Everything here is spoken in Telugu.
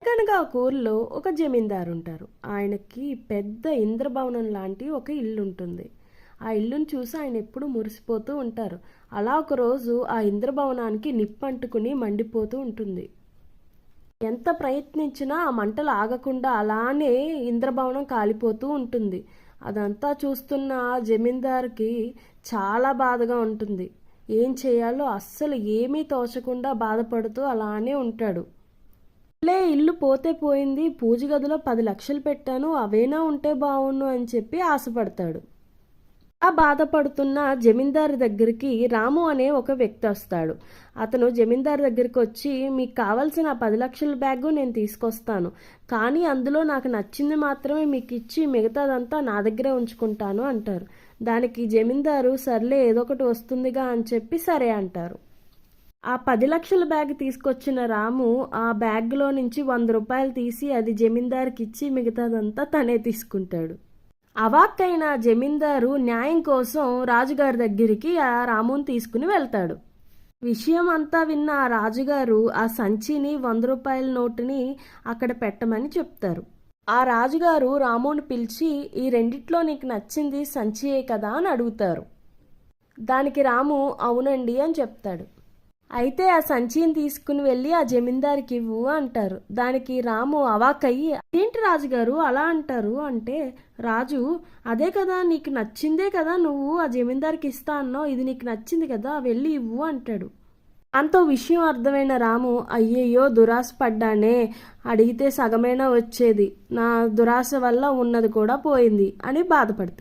కనుక ఒక ఊర్లో ఒక జమీందారు ఉంటారు. ఆయనకి పెద్ద ఇంద్రభవనం లాంటి ఒక ఇల్లు ఉంటుంది. ఆ ఇల్లుని చూసి ఆయన ఎప్పుడు మురిసిపోతూ ఉంటారు. అలా ఒకరోజు ఆ ఇంద్రభవనానికి నిప్పంటుకుని మండిపోతూ ఉంటుంది. ఎంత ప్రయత్నించినా ఆ మంటలు ఆగకుండా అలానే ఇంద్రభవనం కాలిపోతూ ఉంటుంది. అదంతా చూస్తున్న ఆ జమీందారుకి చాలా బాధగా ఉంటుంది. ఏం చేయాలో అస్సలు ఏమీ తోచకుండా బాధపడుతూ అలానే ఉంటాడు. ఇల్లు పోతే పోయింది, పూజ గదిలో 10 లక్షలు పెట్టాను, అవేనా ఉంటే బావున్ను అని చెప్పి ఆశపడతాడు. ఆ బాధపడుతున్న జమీందారు దగ్గరికి రాము అనే ఒక వ్యక్తి వస్తాడు. అతను జమీందారు దగ్గరికి వచ్చి, మీకు కావాల్సిన 10 లక్షల బ్యాగు నేను తీసుకొస్తాను, కానీ అందులో నాకు నచ్చింది మాత్రమే మీకు ఇచ్చి మిగతాదంతా నా దగ్గరే ఉంచుకుంటాను అంటారు. దానికి జమీందారు సర్లే ఏదో ఒకటి వస్తుందిగా అని చెప్పి సరే అంటారు. ఆ 10 లక్షల బ్యాగ్ తీసుకొచ్చిన రాము ఆ బ్యాగ్లో నుంచి 100 రూపాయలు తీసి అది జమీందారుకి ఇచ్చి మిగతాదంతా తనే తీసుకుంటాడు. అవాక్కైన జమీందారు న్యాయం కోసం రాజుగారి దగ్గరికి ఆ రాముని తీసుకుని వెళ్తాడు. విషయం అంతా విన్న ఆ రాజుగారు ఆ సంచిని 100 రూపాయల నోటుని అక్కడ పెట్టమని చెప్తారు. ఆ రాజుగారు రాముని పిలిచి, ఈ రెండిట్లో నీకు నచ్చింది సంచియే కదా అని అడుగుతారు. దానికి రాము అవునండి అని చెప్తాడు. అయితే ఆ సంచిని తీసుకుని వెళ్ళి ఆ జమీందారికి ఇవ్వు అంటారు. దానికి రాము అవాకయ్యి, ఏంటి రాజుగారు అలా అంటారు అంటే, రాజు అదే కదా, నీకు నచ్చిందే కదా నువ్వు ఆ జమీందారికి ఇస్తా అన్నావు, ఇది నీకు నచ్చింది కదా వెళ్ళి ఇవ్వు అంటాడు. అంతో విషయం అర్థమైన రాము, అయ్యయ్యో దురాశ పడ్డానే, అడిగితే సగమైనా వచ్చేది, నా దురాశ వల్ల ఉన్నది కూడా పోయింది అని బాధపడతాడు.